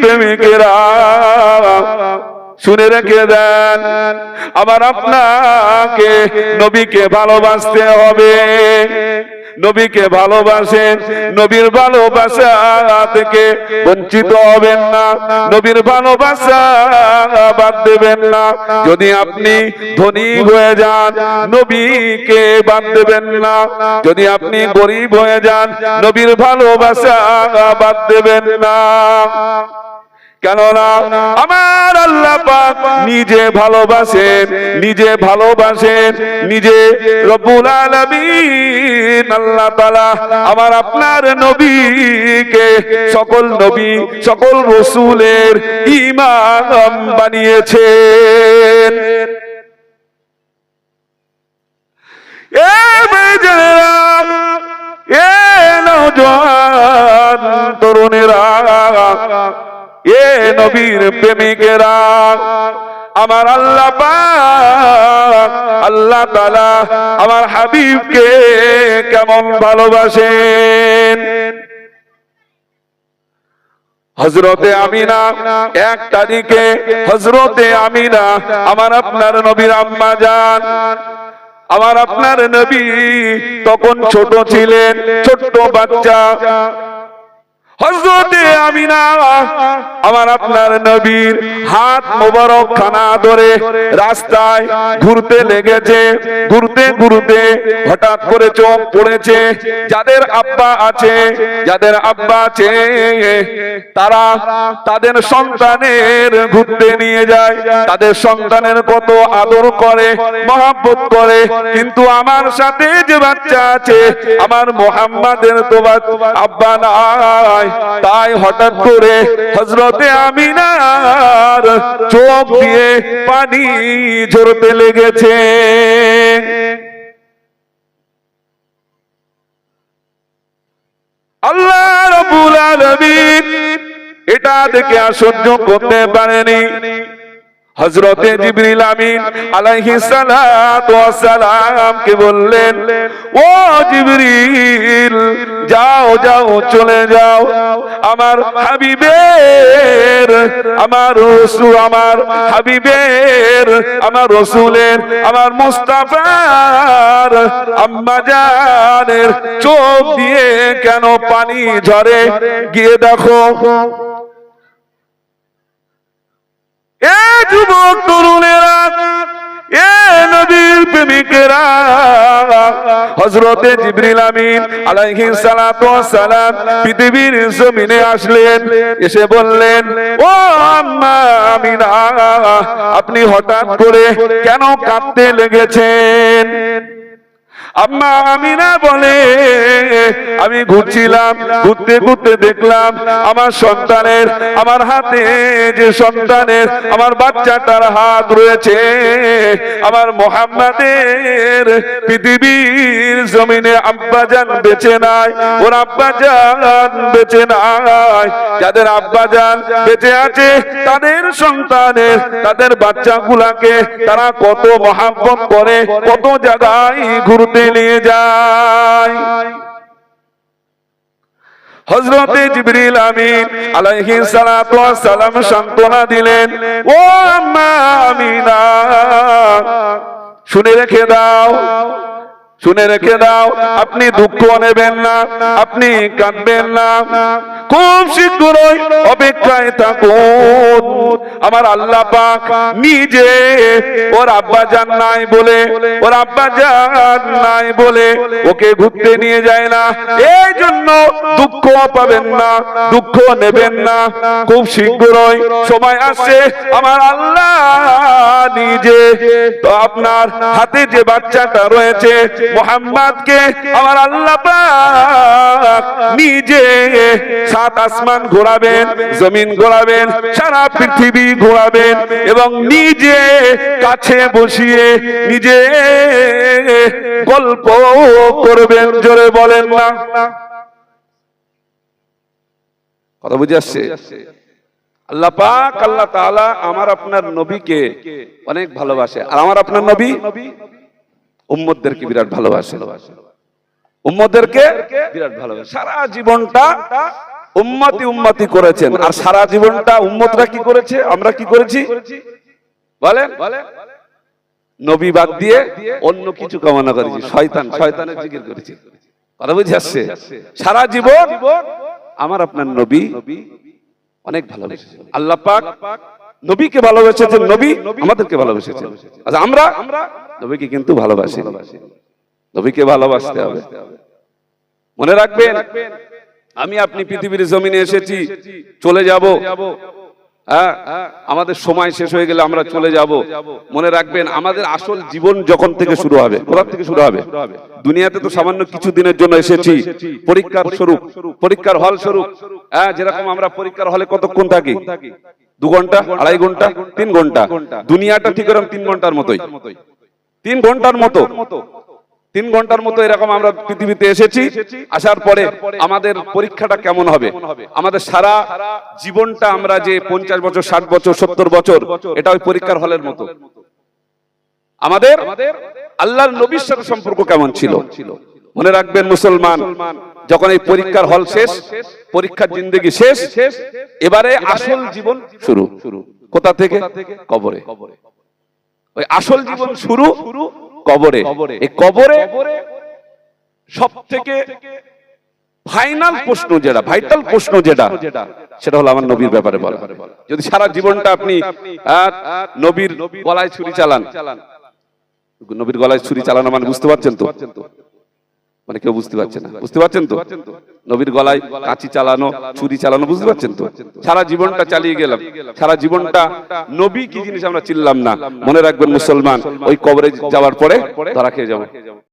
প্রেমিকেরা শুনে রেখে দেন, আবার আপনাকে নবীকে ভালোবাসতে হবে। নবীকে ভালোবাসেন, নবীর ভালোবাসা থেকে বঞ্চিত হবেন না, নবীর ভালোবাসা বাদ দেবেন না। যদি আপনি ধনী হয়ে যান, নবীকে বাদ দেবেন না। যদি আপনি গরিব হয়ে যান, নবীর ভালোবাসা বাদ দেবেন না। কেননা আমার আল্লাহ পাক নিজে ভালোবাসেন, নিজে ভালোবাসেন, নিজে রব্বুল আলামিন আল্লাহ তাআলা আমার আপনার নবীকে সকল নবী সকল রাসূলের ইমাম বানিয়েছেন। এ বেজারা, এ নওজোয়ান তরুণেরা, এ নবীর প্রেমিকেরা, আমার আল্লাহ পাক আল্লাহ তাআলা আমার হাবিবকে কেমন ভালোবাসেন। হযরতে আমিনা, 1 তারিখে হযরতে আমিনা আমার আপনার নবীর আম্মা জান, আমার আপনার নবী তখন ছোট ছিলেন, ছোট্ট বাচ্চা। হযরতে আমিনা আমার আপনার নবীর হাত মোবারক খানা ধরে রাস্তায় ঘুরতে লেগেছে। ঘুরতে ঘুরতে হঠাৎ করে চোখ পড়েছে, যাদের আব্বা আছে, যাদের আব্বা আছে তারা তাদের সন্তানের ঘুরতে নিয়ে যায়, তাদের সন্তানের কত আদর করে, মহব্বত করে। কিন্তু আমার সাথে যে বাচ্চা আছে, আমার মুহাম্মাদের তো আব্বা নাই। তাই হঠাৎ করে হযরতে আমিনার চোখ দিয়ে পানি ঝরতে লেগেছে। আল্লাহ রাব্বুল আলামিন এটা দেখে আর সহ্য করতে পারেনি। হযরতে জিবরিল আমিন আলাইহিস সালাতু ওয়াস সালাম কে বললেন, ও জিবরিল যাও যাও চলে যাও, আমার হাবিবের, আমার রাসূল, আমার হাবিবের, আমার রাসূলের, আমার মুস্তাফার আম্মা জানের চোখ দিয়ে কেন পানি ঝরে, গিয়ে দেখো। এ যুবক তরুণেরা, এ নবীর প্রেমিকেরা, হযরতে জিবরিল আমিন আলাইহিস সালাতু ওয়াস সালাম পৃথিবীর জমিনে আসলেন, এসে বললেন, ও আম্মা আমিনা, আপনি হঠাৎ করে কেন কাঁদতে লেগেছেন? আম্মা আমিনা বলে, আমি ঘুরছিলাম, ঘুরতে ঘুরতে দেখলাম আমার সন্তানের, আমার হাতে যে সন্তানের, আমার বাচ্চাটার হাত রয়েছে, আমার মুহাম্মাদের পৃথিবীর জমিনে আব্বাজান বেঁচে নাই, ওর আব্বাজান বেঁচে নাই। যাদের আব্বাজান বেঁচে আছে, তাদের সন্তানের, তাদের বাচ্চাগুলাকে তারা কত মহব্বত করে, কত জায়গায় ঘুরতে নিয়ে যায়। হযরতে জিবরিল আমিন আলাইহিস সালাতু ওয়াস সালাম সান্ত্বনা দিলেন, ও আম্মা আমিনা, শুনে রেখে দাও, শুনে রেখে দাও, আপনি দুঃখ নেবেন না, আপনি কাঁদবেন না, খুব শীঘ্রই অপেক্ষায় থাকুন। আমার আল্লাহ পাক নিজে ওর আব্বাজান নাই বলে, ওর আব্বাজান নাই বলে ওকে ঘুরতে নিয়ে যায় না। এই জন্য দুঃখ পাবেন না, দুঃখ নেবেন না, খুব শীঘ্রই সময় আসছে আমার আল্লাহ নিজে তো আপনার হাতে যে বাচ্চাটা রয়েছে মুহাম্মাদকে আমার আল্লাহ পাক নিজে 7 আসমান ঘোরাবেন, জমিন ঘোরাবেন, সারা পৃথিবী ঘোরাবেন এবং নিজে কাছে বসিয়ে নিজে গল্প করবেন। জোরে বলেন না, কথা বুঝে আসছে? আল্লাহ পাক আল্লাহ তাআলা আমার আপনার নবীকে অনেক ভালোবাসে, আর আমার আপনার নবী উম্মতদেরকে বিরাট ভালোবাসে, উম্মতদেরকে বিরাট ভালোবাসে। সারা জীবনটা উম্মতি উম্মতি করেছেন, আর সারা জীবনটা উম্মতরা কি করেছে, আমরা কি করেছি বলেন? নবী বাদ দিয়ে অন্য কিছু কামনা করেছি, শয়তানের জিকির করেছি। কথা বুঝে আসছে? সারা জীবন আমার আপনার নবী অনেক ভালোবেসেছেন, আল্লাহ পাক নবীকে ভালোবেসেছেন, নবী আমাদেরকে ভালোবেসেছেন। আচ্ছা আমরা নবীকে কিন্তু ভালোবাসি, নবীকে ভালোবাসতে হবে। মনে রাখবেন, আমি আপনি পৃথিবীর জমিনে এসেছি, চলে যাব, হ্যাঁ, আমাদের সময় শেষ হয়ে গেলে আমরা চলে যাব। মনে রাখবেন, আমাদের আসল জীবন যখন থেকে শুরু হবে, কোথা থেকে শুরু হবে? দুনিয়াতে তো সামান্য কিছু দিনের জন্য এসেছি, পরীক্ষার স্বরূপ, পরীক্ষার হল স্বরূপ। হ্যাঁ, যেরকম আমরা পরীক্ষার হলে কতক্ষণ থাকি? 2 ঘন্টা, 2.5 ঘন্টা, 3 ঘন্টা। দুনিয়াটা ঠিক এরকম 3 ঘন্টার মতোই, 3 ঘন্টার মতো, 3 ঘন্টার মতো এরকম আমরা পৃথিবীতে এসেছি। আসার পরে আমাদের পরীক্ষাটা কেমন হবে? আমাদের সারা জীবনটা আমরা যে 50 বছর, 60 বছর, 70 বছর, এটা ওই পরীক্ষার হলের মতো। আমাদের আল্লাহর নবীর সাথে সম্পর্ক কেমন ছিল? মনে রাখবেন মুসলমান, যখন এই পরীক্ষার হল শেষ, পরীক্ষার জিন্দেগি শেষ, এবারে আসল জীবন শুরু। কোথা থেকে? কবরে। ওই আসল জীবন শুরু কবরে। এই কবরে সব থেকে ফাইনাল প্রশ্ন যেটা, ভাইটাল প্রশ্ন যেটা, সেটা হলো আমার নবীর ব্যাপারে বলা। যদি সারা জীবনটা আপনি নবীর গলায় ছুরি চালান, নবীর গলায় ছুরি চালানো মানে বুঝতে পারছেন তো? মানে কেউ বুঝতে পারছে না, বুঝতে পারছেন তো? নবীর গলায় কাঁচি চালানো, ছুরি চালানো, বুঝতে পারছেন তো? সারা জীবনটা চালিয়ে গেলাম, সারা জীবনটা নবী কি জিনিস আমরা চিনলাম না। মনে রাখবেন মুসলমান, ওই কবরে যাওয়ার পরে ধরা খেয়ে যাবো।